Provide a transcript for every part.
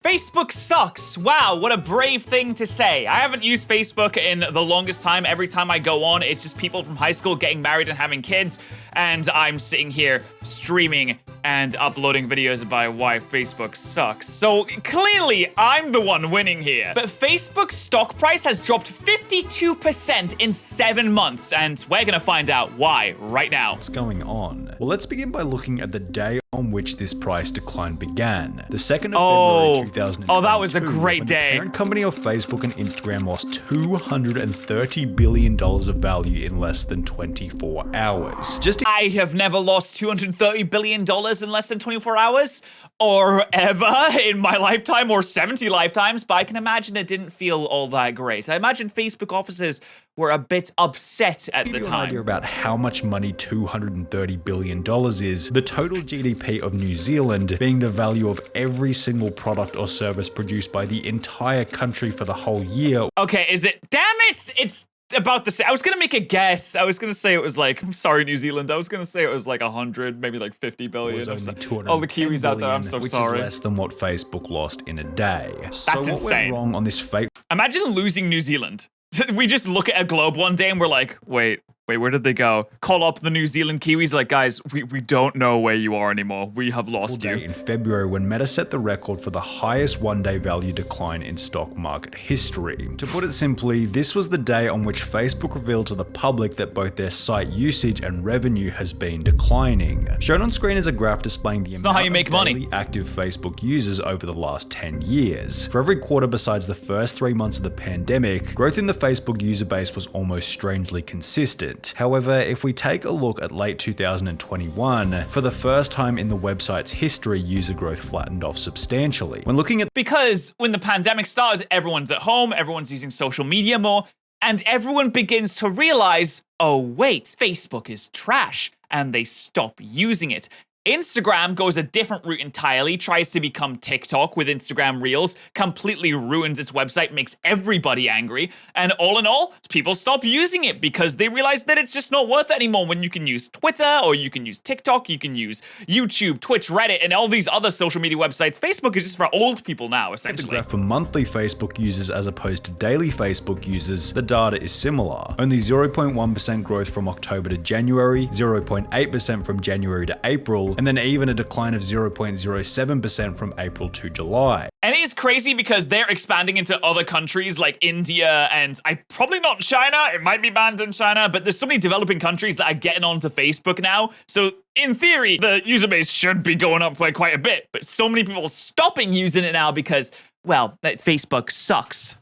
Facebook sucks. Wow, what a brave thing to say. I haven't used Facebook in the longest time. Every time I go on, it's just people from high school getting married and having kids, and I'm sitting here streaming and uploading videos about why Facebook sucks. So clearly, I'm the one winning here. But Facebook's stock price has dropped 52% in 7 months, and we're gonna find out why right now. What's going on? Well, let's begin by looking at the day on which this price decline began. The 2nd of February 2022. Oh, that was a great when day. The parent company of Facebook and Instagram lost $230 billion of value in less than 24 hours. I have never lost $230 billion in less than 24 hours, or ever in my lifetime, or 70 lifetimes, but I can imagine it didn't feel all that great. I imagine Facebook offices were a bit upset at the To give you time. an idea about how much money $230 billion is, the total GDP of New Zealand being the value of every single product or service produced by the entire country for the whole year. Okay, is it? Damn it! It's about the same. I was gonna make a guess. I was gonna say it was like, I'm sorry, New Zealand. I was gonna say it was like 100, maybe like 50 billion. Was only 210 all the Kiwis out there, I'm so which sorry. is less than what Facebook lost in a day. So That's what insane. went wrong on this fake? Imagine losing New Zealand. We just look at a globe one day and we're like, wait, where did they go? Call up the New Zealand Kiwis, like, guys, we don't know where you are anymore. We have lost you. In February, when Meta set the record for the highest one-day value decline in stock market history. To put it simply, this was the day on which Facebook revealed to the public that both their site usage and revenue has been declining. Shown on screen is a graph displaying the not how you make money. daily active Facebook users over the last 10 years. For every quarter besides the first 3 months of the pandemic, growth in the Facebook user base was almost strangely consistent. However, if we take a look at late 2021, for the first time in the website's history, user growth flattened off substantially. When looking at Because when the pandemic started, everyone's at home, everyone's using social media more, and everyone begins to realize, oh wait, Facebook is trash, and they stop using it. Instagram goes a different route entirely, tries to become TikTok with Instagram Reels, completely ruins its website, makes everybody angry, and all in all, people stop using it because they realize that it's just not worth it anymore when you can use Twitter, or you can use TikTok, you can use YouTube, Twitch, Reddit, and all these other social media websites. Facebook is just for old people now, the essentially. graph for monthly Facebook users as opposed to daily Facebook users, the data is similar. Only 0.1% growth from October to January, 0.8% from January to April, and then even a decline of 0.07% from April to July. And it is crazy because they're expanding into other countries like India and probably not China. It might be banned in China, but there's so many developing countries that are getting onto Facebook now. So in theory, the user base should be going up by quite a bit, but so many people are stopping using it now because, well, Facebook sucks.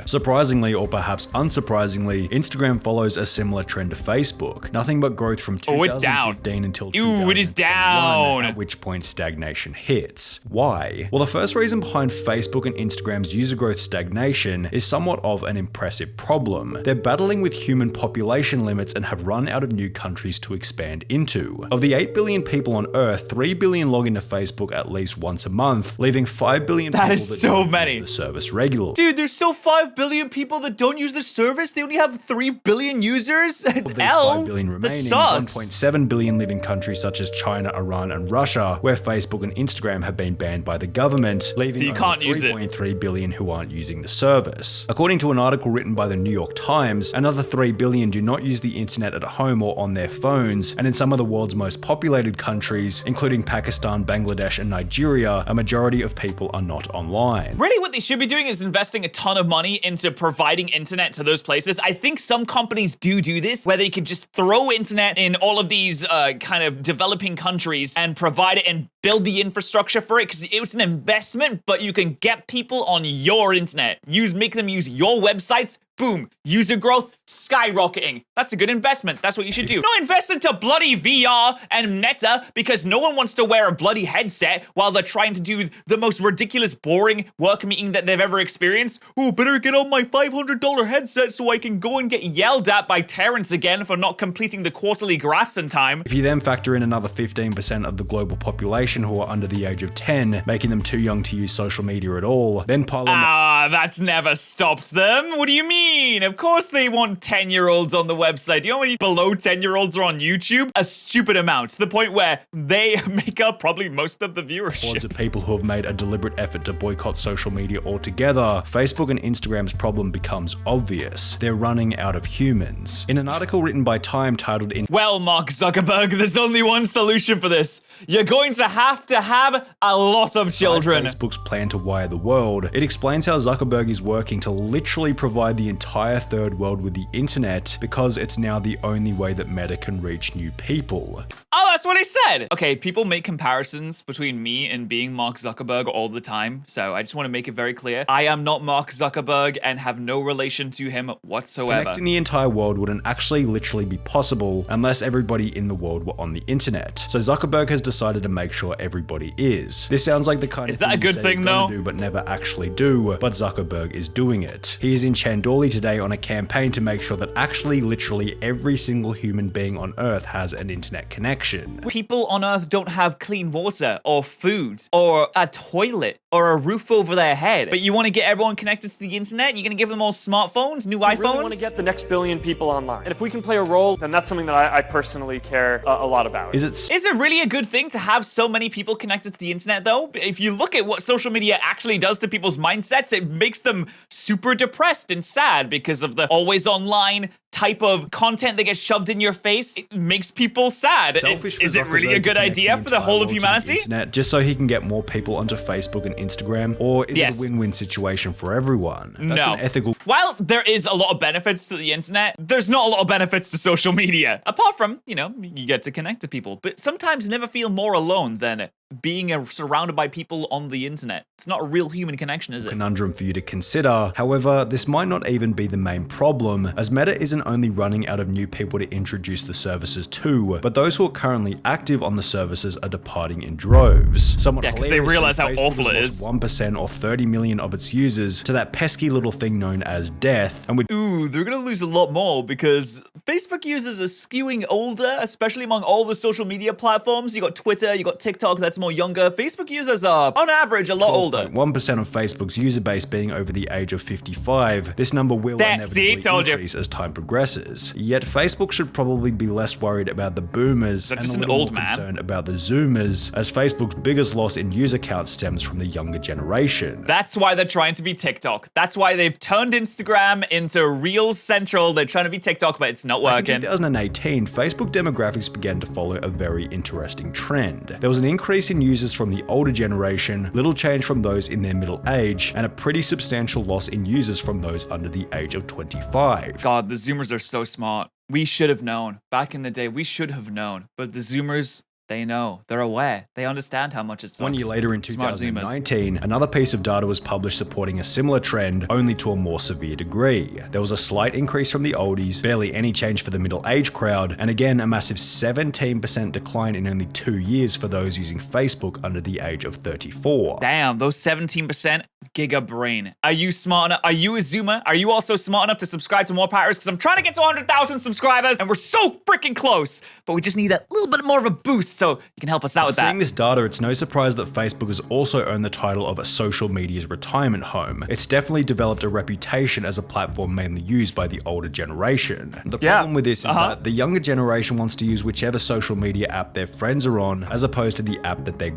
Surprisingly, or perhaps unsurprisingly, Instagram follows a similar trend to Facebook. Nothing but growth from 2015 until 2021, it is down. at which point stagnation hits. Why? Well, the first reason behind Facebook and Instagram's user growth stagnation is somewhat of an impressive problem. They're battling with human population limits and have run out of new countries to expand into. Of the 8 billion people on Earth, 3 billion log into Facebook at least once a month, leaving 5 billion people That is so don't many. use the service regularly. Dude, there's still 5 billion people that don't use the service. They only have 3 billion users. Of these 5 billion remaining, this sucks. 1.7 billion live in countries such as China, Iran, and Russia, where Facebook and Instagram have been banned by the government, leaving you can't use it. 3.3 billion who aren't using the service. According to an article written by the New York Times, another 3 billion do not use the internet at home or on their phones, and in some of the world's most populated countries, including Pakistan, Bangladesh, and Nigeria, a majority of people are not online. Really, what they should be doing is investing a ton of money into providing internet to those places. I think some companies do this, where they could just throw internet in all of these kind of developing countries and provide it and build the infrastructure for it, because it's an investment, but you can get people on your internet. Make them use your websites. Boom, user growth skyrocketing. That's a good investment. That's what you should do. Don't invest into bloody VR and Meta because no one wants to wear a bloody headset while they're trying to do the most ridiculous, boring work meeting that they've ever experienced. Oh, better get on my $500 headset so I can go and get yelled at by Terrence again for not completing the quarterly graphs in time. If you then factor in another 15% of the global population who are under the age of 10, making them too young to use social media at all, then pile on That's never stopped them. What do you mean? mean? Of course they want 10-year-olds on the website. Do you know how many below 10-year-olds are on YouTube? A stupid amount, to the point where they make up probably most of the viewership. Hordes of people who have made a deliberate effort to boycott social media altogether, Facebook and Instagram's problem becomes obvious. They're running out of humans. In an article written by Time titled Well, Mark Zuckerberg, there's only one solution for this. You're going to have a lot of children. Facebook's plan to wire the world, it explains how Zuckerberg is working to literally provide the entire third world with the internet because it's now the only way that Meta can reach new people. Oh, that's what he said. Okay, people make comparisons between me and being Mark Zuckerberg all the time, so I just want to make it very clear. I am not Mark Zuckerberg and have no relation to him whatsoever. Connecting the entire world wouldn't actually literally be possible unless everybody in the world were on the internet. So Zuckerberg has decided to make sure everybody is. This sounds like the kind of thing a good thing though? Do but never actually do, but Zuckerberg is doing it. He is in Chandali today on a campaign to make sure that actually literally every single human being on Earth has an internet connection. People on Earth don't have clean water or food or a toilet or a roof over their head, but you want to get everyone connected to the internet? You're going to give them all smartphones, new iPhones? We really want to get the next billion people online. And if we can play a role, then that's something that I personally care a lot about. Is it really a good thing to have so many people connected to the internet though? If you look at what social media actually does to people's mindsets, it makes them super depressed and sad because of the always online type of content that gets shoved in your face. It makes people sad. Is it really a good idea for the whole of humanity? Internet, just so he can get more people onto Facebook and Instagram, or is it a win-win situation for everyone? That's an ethical. While there is a lot of benefits to the internet, there's not a lot of benefits to social media. Apart from, you get to connect to people. But sometimes you never feel more alone than being surrounded by people on the internet. It's not a real human connection, is it? Conundrum for you to consider. However, this might not even be the main problem, as Meta isn't only running out of new people to introduce the services to, but those who are currently active on the services are departing in droves. Somewhat because they realize how awful it is. 1% or 30 million of its users to that pesky little thing known as death, and Ooh, they're gonna lose a lot more because Facebook users are skewing older, especially among all the social media platforms. You got Twitter, you got TikTok, that's more younger. Facebook users are, on average, a lot older. 1% of Facebook's user base being over the age of 55. This number will inevitably increase as time progresses. Yet Facebook should probably be less worried about the boomers and a little more concerned about the zoomers, as Facebook's biggest loss in user count stems from the younger generation. That's why they're trying to be TikTok. That's why they've turned Instagram into Reels Central. They're trying to be TikTok, but it's not working. In 2018, Facebook demographics began to follow a very interesting trend. There was an increase in users from the older generation, little change from those in their middle age, and a pretty substantial loss in users from those under the age of 25. God, the Zoomers are so smart. We should have known. Back in the day, we should have known. But the Zoomers, they know. They're aware. They understand how much it sucks. 1 year later in 2019, another piece of data was published supporting a similar trend, only to a more severe degree. There was a slight increase from the oldies, barely any change for the middle-aged crowd, and again a massive 17% decline in only 2 years for those using Facebook under the age of 34. Damn, those 17%, giga brain. Are you smart enough? Are you a Zoomer? Are you also smart enough to subscribe to more patterrz? Because I'm trying to get to 100,000 subscribers, and we're so freaking close, but we just need a little bit more of a boost, so you can help us out with that. Seeing this data, it's no surprise that Facebook has also earned the title of a social media's retirement home. It's definitely developed a reputation as a platform mainly used by the older generation. The problem with this is that the younger generation wants to use whichever social media app their friends are on, as opposed to the app that they...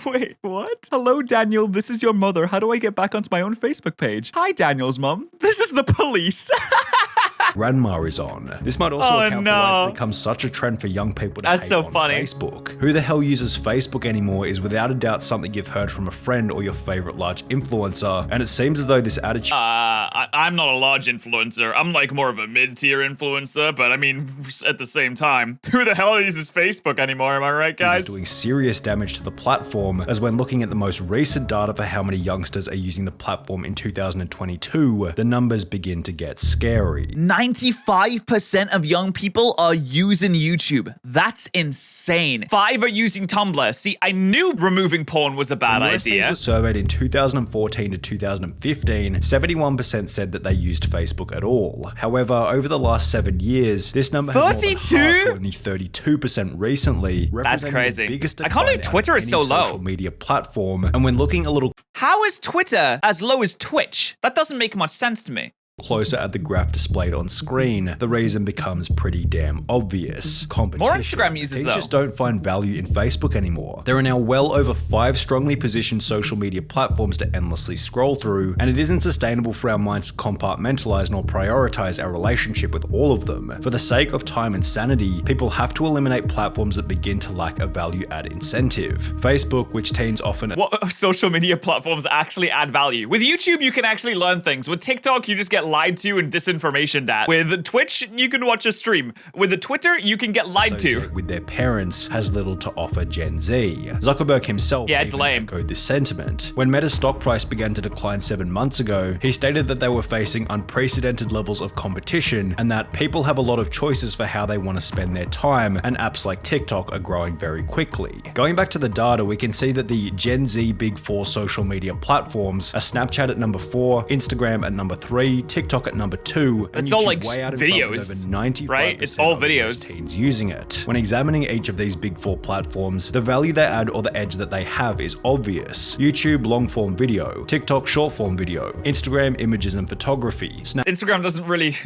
Wait, what? Hello, Daniel, this is your mother. How do I get back onto my own Facebook page? Hi, Daniel's mom. This is the police. Grandma is on. This might also account for why it's become such a trend for young people to hate on Facebook. Who the hell uses Facebook anymore is without a doubt something you've heard from a friend or your favorite large influencer, and it seems as though this attitude... I'm not a large influencer. I'm like more of a mid-tier influencer, but I mean, at the same time, who the hell uses Facebook anymore, am I right, guys? Is doing serious damage to the platform, as when looking at the most recent data for how many youngsters are using the platform in 2022, the numbers begin to get scary. 95% of young people are using YouTube. That's insane. 5 are using Tumblr. See, I knew removing porn was a bad idea. Was surveyed in 2014 to 2015, 71% said that they used Facebook at all. However, over the last 7 years, this number has 32? more than halved to only 32% recently. That's crazy. The biggest I can't believe Twitter is so low. Social media platform, and when looking a little... How is Twitter as low as Twitch? That doesn't make much sense to me. closer at the graph displayed on screen, the reason becomes pretty damn obvious. Competition. More Instagram users These though. just don't find value in Facebook anymore. There are now well over 5 strongly positioned social media platforms to endlessly scroll through, and it isn't sustainable for our minds to compartmentalize nor prioritize our relationship with all of them. For the sake of time and sanity, people have to eliminate platforms that begin to lack a value-add incentive. Facebook, which teens often... What social media platforms actually add value? With YouTube, you can actually learn things. With TikTok, you just get lied to and disinformation at. With Twitch, you can watch a stream. With the Twitter, you can get lied to. With their parents has little to offer Gen Z. Zuckerberg himself it's even lame. echoed this sentiment. When Meta's stock price began to decline 7 months ago, he stated that they were facing unprecedented levels of competition and that people have a lot of choices for how they want to spend their time, and apps like TikTok are growing very quickly. Going back to the data, we can see that the Gen Z big 4 social media platforms are Snapchat at number 4, Instagram at number 3, TikTok at number 2, and It's all YouTube like way out in front with videos, over 95% right? It's all of those videos. teens using it. When examining each of these big 4 platforms, the value they add or the edge that they have is obvious. YouTube, long-form video. TikTok, short-form video. Instagram, images and photography. Instagram doesn't really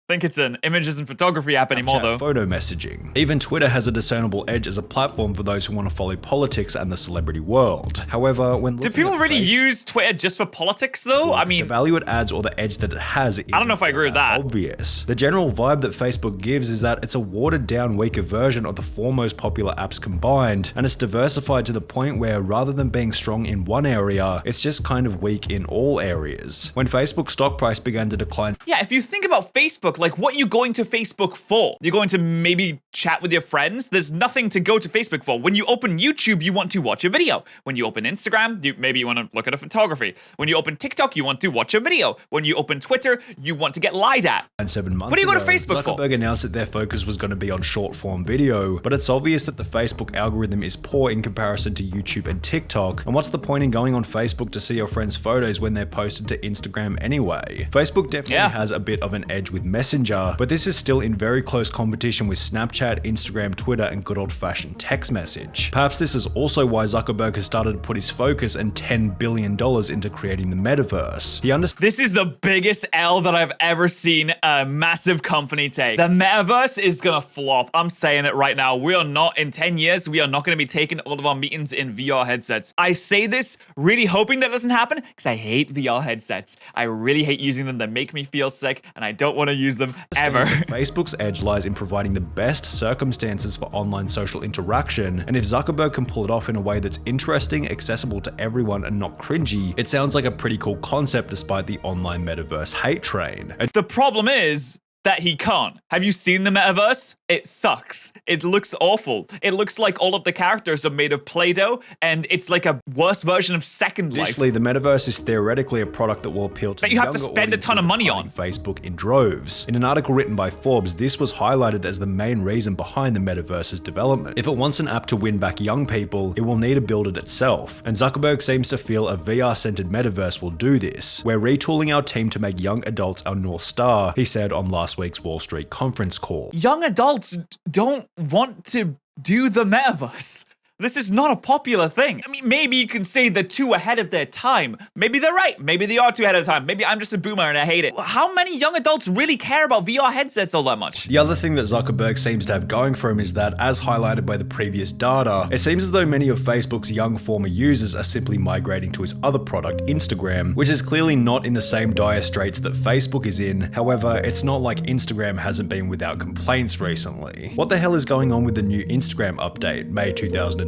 think it's an images and photography app anymore, though. Photo messaging. Even Twitter has a discernible edge as a platform for those who want to follow politics and the celebrity world. However, when Do people really use Twitter just for politics, though? I mean, the value it adds or the edge that it has is I don't know if I agree with that. Obvious. The general vibe that Facebook gives is that it's a watered down, weaker version of the 4 most popular apps combined, and it's diversified to the point where rather than being strong in one area, it's just kind of weak in all areas. When Facebook's stock price began to decline, yeah, if you think about Facebook, like, what are you going to Facebook for? You're going to maybe chat with your friends? There's nothing to go to Facebook for. When you open YouTube, you want to watch a video. When you open Instagram, maybe you want to look at a photography. When you open TikTok, you want to watch a video. When you open Twitter, you want to get lied at. 7 months What do you go to ago, Facebook for? Zuckerberg announced that their focus was going to be on short-form video, but it's obvious that the Facebook algorithm is poor in comparison to YouTube and TikTok, and what's the point in going on Facebook to see your friends' photos when they're posted to Instagram anyway? Facebook definitely has a bit of an edge with Messenger, but this is still in very close competition with Snapchat, Instagram, Twitter, and good old-fashioned text message. Perhaps this is also why Zuckerberg has started to put his focus and $10 billion into creating the metaverse. He understands This is the biggest L that I've ever seen a massive company take. The metaverse is gonna flop. I'm saying it right now. We are not, in 10 years, we are not gonna be taking all of our meetings in VR headsets. I say this really hoping that doesn't happen because I hate VR headsets. I really hate using them. They make me feel sick and I don't want to use them ever. Facebook's edge lies in providing the best circumstances for online social interaction, and if Zuckerberg can pull it off in a way that's interesting, accessible to everyone, and not cringy, it sounds like a pretty cool concept despite the online metaverse hate train. The problem is that he can't. Have you seen the metaverse? It sucks. It looks awful. It looks like all of the characters are made of Play-Doh, and it's like a worse version of Second Life. Additionally, the metaverse is theoretically a product that will appeal to that you have to spend a ton of money on. Facebook in droves. In an article written by Forbes, this was highlighted as the main reason behind the metaverse's development. If it wants an app to win back young people, it will need to build it itself, and Zuckerberg seems to feel a VR-centered metaverse will do this. We're retooling our team to make young adults our North Star, he said on last week's Wall Street conference call. Young adults don't want to do the metaverse. This is not a popular thing. I mean, maybe you can say they're too ahead of their time. Maybe they're right. Maybe they are too ahead of time. Maybe I'm just a boomer and I hate it. How many young adults really care about VR headsets all that much? The other thing that Zuckerberg seems to have going for him is that, as highlighted by the previous data, it seems as though many of Facebook's young former users are simply migrating to his other product, Instagram, which is clearly not in the same dire straits that Facebook is in. However, it's not like Instagram hasn't been without complaints recently. What the hell is going on with the new Instagram update, May 2022?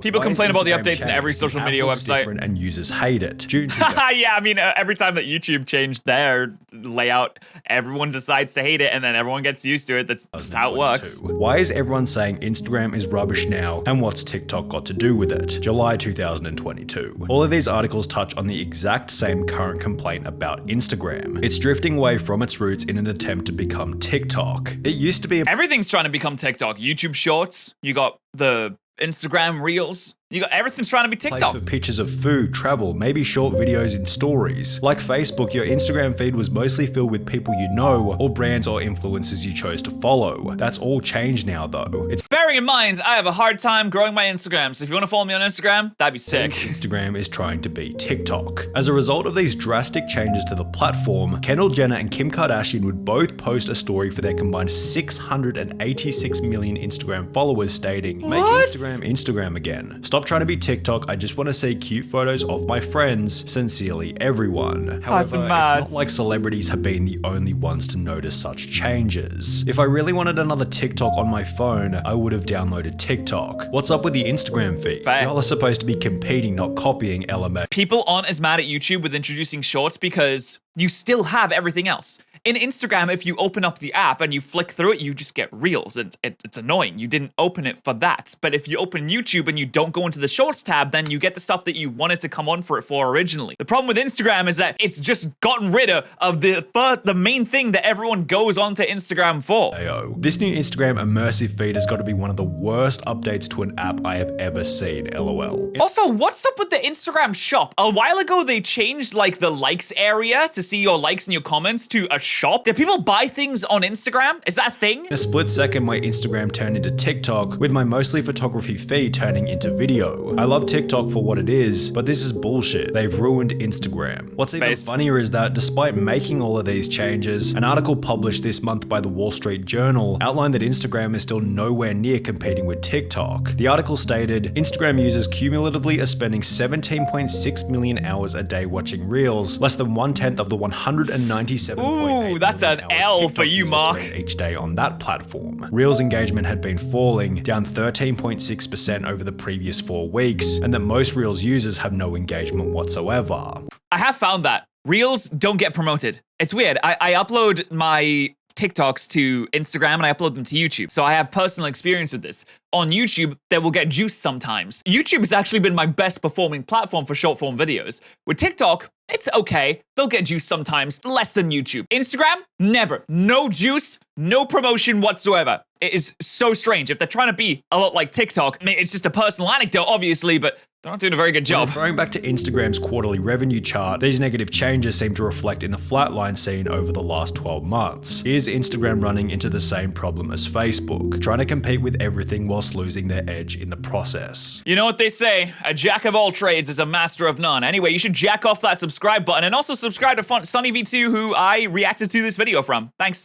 People complain about the updates in every changed? social The media app looks website. different and users hate it. June Yeah, I mean, every time that YouTube changed their layout, everyone decides to hate it and then everyone gets used to it. That's just how it works. Why is everyone saying Instagram is rubbish now, and what's TikTok got to do with it? July 2022. All of these articles touch on the exact same current complaint about Instagram. It's drifting away from its roots in an attempt to become TikTok. It used to be Everything's trying to become TikTok. YouTube Shorts, you got the Instagram Reels. You got everything's trying to be place TikTok. for pictures of food, travel, maybe short videos in stories. Like Facebook, your Instagram feed was mostly filled with people you know, or brands or influencers you chose to follow. That's all changed now though. It's Very Bearing in mind, I have a hard time growing my Instagram, so if you want to follow me on Instagram, that'd be sick. Instagram is trying to beat TikTok. As a result of these drastic changes to the platform, Kendall Jenner and Kim Kardashian would both post a story for their combined 686 million Instagram followers stating, "Make Instagram again. Stop trying to be TikTok. I just want to see cute photos of my friends. Sincerely, everyone." However, it's not like celebrities have been the only ones to notice such changes. If I really wanted another TikTok on my phone, I would have downloaded TikTok. What's up with the Instagram feed? Y'all are supposed to be competing, not copying LMA. People aren't as mad at YouTube with introducing shorts because you still have everything else. In Instagram, if you open up the app and you flick through it, you just get reels. It's annoying. You didn't open it for that. But if you open YouTube and you don't go into the shorts tab, then you get the stuff that you wanted to come on for it for originally. The problem with Instagram is that it's just gotten rid of the main thing that everyone goes onto Instagram for. Ayo. This new Instagram immersive feed has got to be one of the worst updates to an app I have ever seen, LOL. Also, what's up with the Instagram shop? A while ago, they changed like the likes area to see your likes and your comments to a shop. Did people buy things on Instagram? Is that a thing? In a split second, my Instagram turned into TikTok, with my mostly photography feed turning into video. I love TikTok for what it is, but this is bullshit. They've ruined Instagram. What's even funnier is that despite making all of these changes, an article published this month by the Wall Street Journal outlined that Instagram is still nowhere near competing with TikTok. The article stated, Instagram users cumulatively are spending 17.6 million hours a day watching Reels, less than 1/10 of the 197. Ooh, that's an L for you, Mark. Each day on that platform. Reels engagement had been falling, down 13.6% over the previous 4 weeks, and that most Reels users have no engagement whatsoever. I have found that Reels don't get promoted. It's weird. I upload my TikToks to Instagram and I upload them to YouTube. So I have personal experience with this. On YouTube, they will get juiced sometimes. YouTube has actually been my best performing platform for short form videos. With TikTok, it's okay. They'll get juiced sometimes, less than YouTube. Instagram, never. No juice, no promotion whatsoever. It is so strange. If they're trying to be a lot like TikTok, I mean, it's just a personal anecdote, obviously, but they're not doing a very good job. Referring back to Instagram's quarterly revenue chart, these negative changes seem to reflect in the flatline seen over the last 12 months. Is Instagram running into the same problem as Facebook, trying to compete with everything whilst losing their edge in the process? You know what they say, a jack of all trades is a master of none. Anyway, you should jack off that subscribe button and also subscribe to SunnyV2, who I reacted to this video from. Thanks.